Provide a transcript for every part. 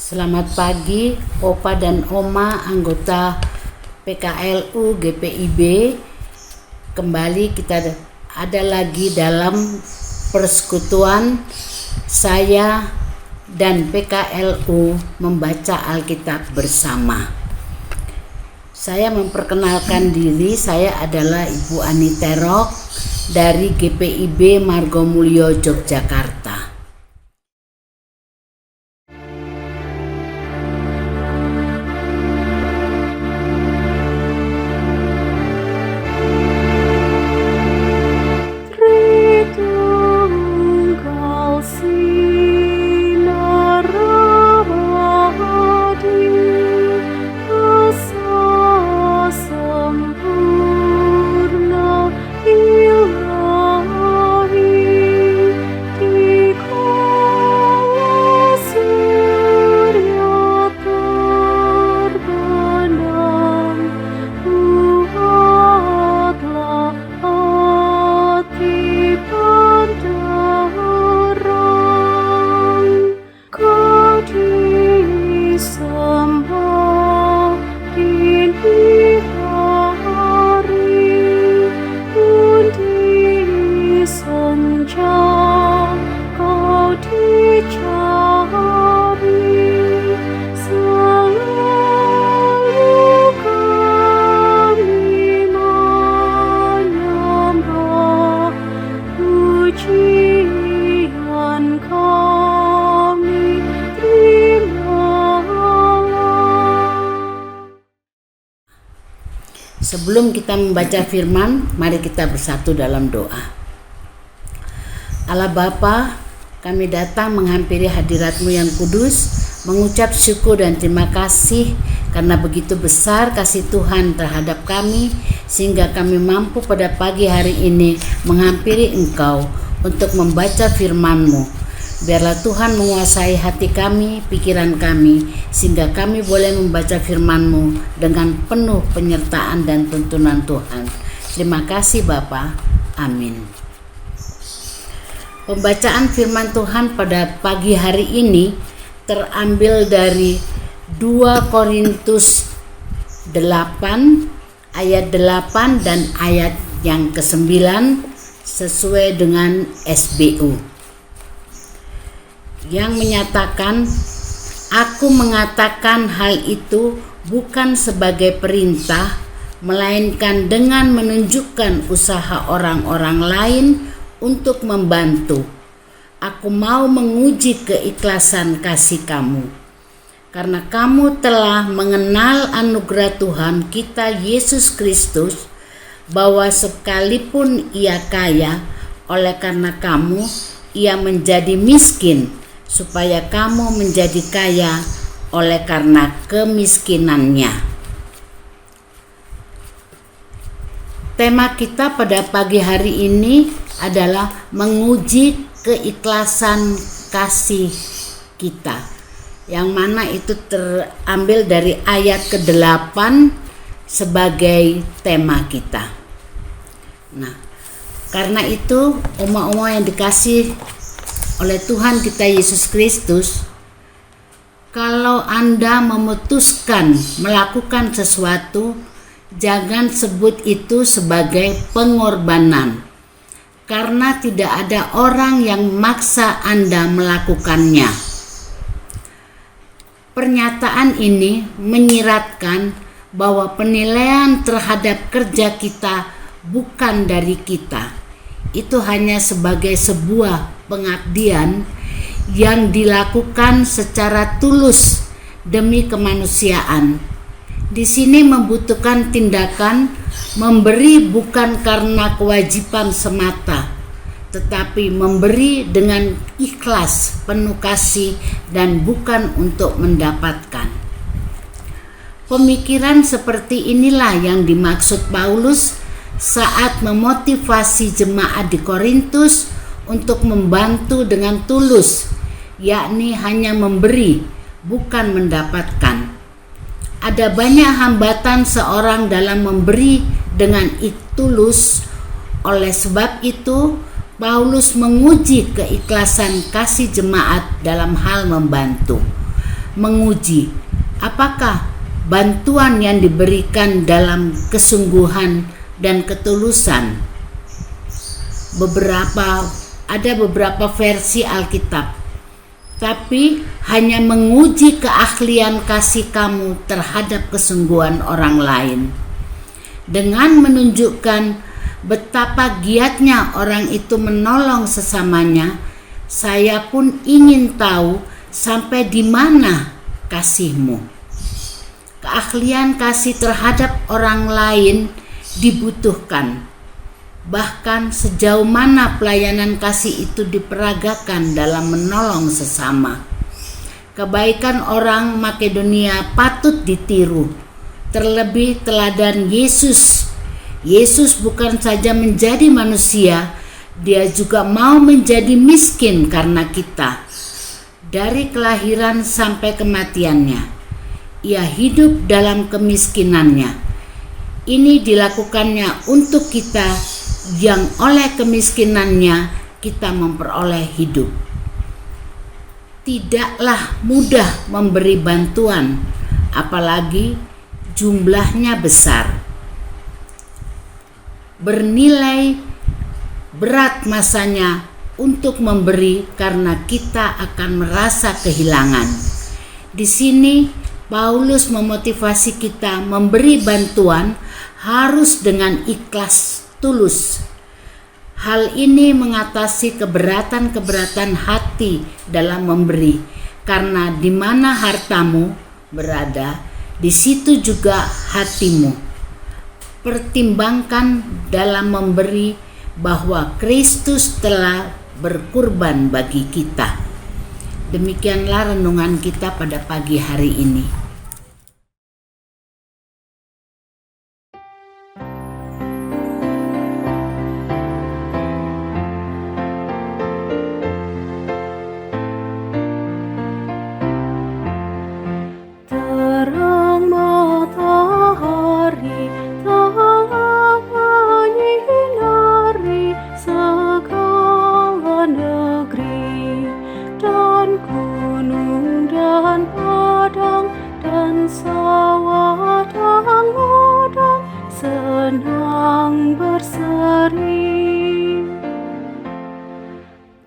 Selamat pagi, Opa dan Oma anggota PKLU GPIB. Kembali kita ada lagi dalam persekutuan saya dan PKLU membaca Alkitab bersama. Saya memperkenalkan diri, saya adalah Ibu Ani Terok dari GPIB Margomulyo, Yogyakarta. Sebelum kita membaca firman, mari kita bersatu dalam doa. Allah Bapa, kami datang menghampiri hadirat-Mu yang kudus, mengucap syukur dan terima kasih karena begitu besar kasih Tuhan terhadap kami, sehingga kami mampu pada pagi hari ini menghampiri Engkau untuk membaca firman-Mu. Biarlah Tuhan menguasai hati kami, pikiran kami, sehingga kami boleh membaca firman-Mu dengan penuh penyertaan dan tuntunan Tuhan. Terima kasih Bapa. Amin. Pembacaan firman Tuhan pada pagi hari ini terambil dari 2 Korintus 8 ayat 8 dan ayat yang ke-9 sesuai dengan SBU. Yang menyatakan, aku mengatakan hal itu bukan sebagai perintah, melainkan dengan menunjukkan usaha orang-orang lain untuk membantu. Aku mau menguji keikhlasan kasih kamu, karena kamu telah mengenal anugerah Tuhan kita Yesus Kristus, bahwa sekalipun Ia kaya, oleh karena kamu Ia menjadi miskin, supaya kamu menjadi kaya oleh karena kemiskinannya. Tema kita pada pagi hari ini adalah menguji keikhlasan kasih kita, yang mana itu terambil dari ayat ke-8 sebagai tema kita. Nah, karena itu oma-oma yang dikasih oleh Tuhan kita Yesus Kristus, kalau Anda memutuskan melakukan sesuatu, jangan sebut itu sebagai pengorbanan, karena tidak ada orang yang memaksa Anda melakukannya. Pernyataan ini menyiratkan bahwa penilaian terhadap kerja kita bukan dari kita. Itu hanya sebagai sebuah pengabdian yang dilakukan secara tulus demi kemanusiaan. Di sini membutuhkan tindakan memberi bukan karena kewajiban semata, tetapi memberi dengan ikhlas, penuh kasih, dan bukan untuk mendapatkan. Pemikiran seperti inilah yang dimaksud Paulus saat memotivasi jemaat di Korintus untuk membantu dengan tulus, yakni hanya memberi, bukan mendapatkan. Ada banyak hambatan seorang dalam memberi dengan tulus. Oleh sebab itu, Paulus menguji keikhlasan kasih jemaat dalam hal membantu. menguji apakah bantuan yang diberikan dalam kesungguhan dan ketulusan. Ada beberapa versi Alkitab, tapi hanya menguji keahlian kasih kamu terhadap kesungguhan orang lain. Dengan menunjukkan betapa giatnya orang itu menolong sesamanya, saya pun ingin tahu sampai di mana kasihmu. Keahlian kasih terhadap orang lain dibutuhkan. Bahkan sejauh mana pelayanan kasih itu diperagakan dalam menolong sesama. Kebaikan orang Makedonia patut ditiru. Terlebih teladan Yesus. Yesus bukan saja menjadi manusia, dia juga mau menjadi miskin karena kita. Dari kelahiran sampai kematiannya, ia hidup dalam kemiskinannya. Ini dilakukannya untuk kita yang oleh kemiskinannya kita memperoleh hidup. Tidaklah mudah memberi bantuan, apalagi jumlahnya besar. Bernilai berat masanya untuk memberi karena kita akan merasa kehilangan. Di sini Paulus memotivasi kita memberi bantuan harus dengan ikhlas tulus. Hal ini mengatasi keberatan-keberatan hati dalam memberi, karena di mana hartamu berada, di situ juga hatimu. Pertimbangkan dalam memberi bahwa Kristus telah berkorban bagi kita. Demikianlah renungan kita pada pagi hari ini. Senang berseri,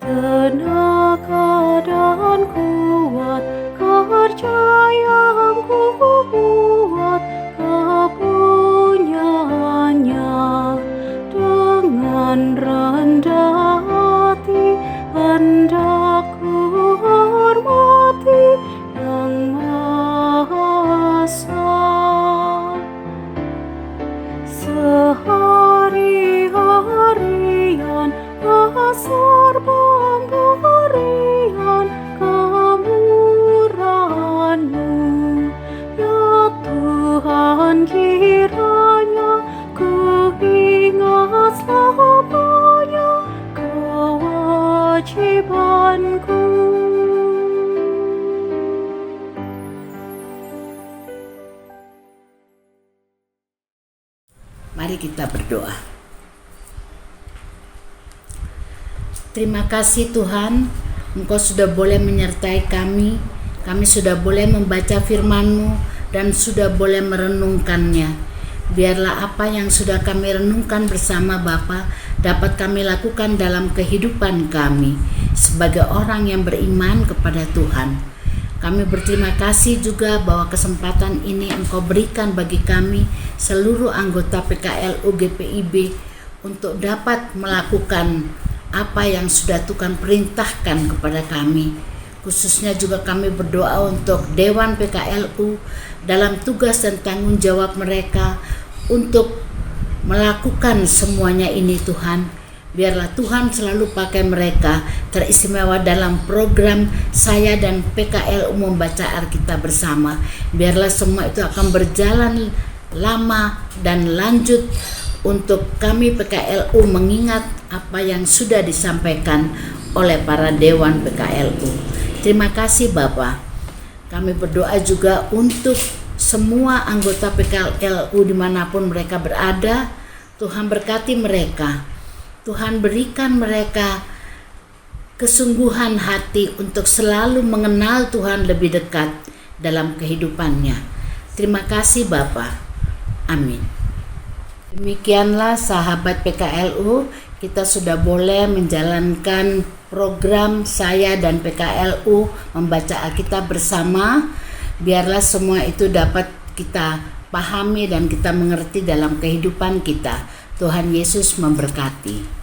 tenaga dan kuat, kerja yang ku buat, kepunyaannya. Dengan rendah hati hendak ku hormati Yang Maha Esa. Sehari-harian asar pemberian kemurahan-Mu, ya Tuhan, kiranya ku ingat selamanya kewajibanku. Mari kita berdoa. Terima kasih Tuhan, Engkau sudah boleh menyertai kami. Kami sudah boleh membaca firman-Mu dan sudah boleh merenungkannya. Biarlah apa yang sudah kami renungkan bersama Bapa dapat kami lakukan dalam kehidupan kami sebagai orang yang beriman kepada Tuhan. Kami berterima kasih juga bahwa kesempatan ini Engkau berikan bagi kami seluruh anggota PKLU GPIB untuk dapat melakukan apa yang sudah Tuhan perintahkan kepada kami. Khususnya juga kami berdoa untuk Dewan PKLU dalam tugas dan tanggung jawab mereka untuk melakukan semuanya ini Tuhan. Biarlah Tuhan selalu pakai mereka teristimewa dalam program saya dan PKLU membaca Alkitab bersama. Biarlah semua itu akan berjalan lama dan lanjut untuk kami PKLU mengingat apa yang sudah disampaikan oleh para Dewan PKLU. Terima kasih Bapak. Kami berdoa juga untuk semua anggota PKLU dimanapun mereka berada. Tuhan berkati mereka. Tuhan berikan mereka kesungguhan hati untuk selalu mengenal Tuhan lebih dekat dalam kehidupannya. Terima kasih Bapa. Amin. Demikianlah sahabat PKLU, kita sudah boleh menjalankan program saya dan PKLU membaca Alkitab bersama. Biarlah semua itu dapat kita pahami dan kita mengerti dalam kehidupan kita. Tuhan Yesus memberkati.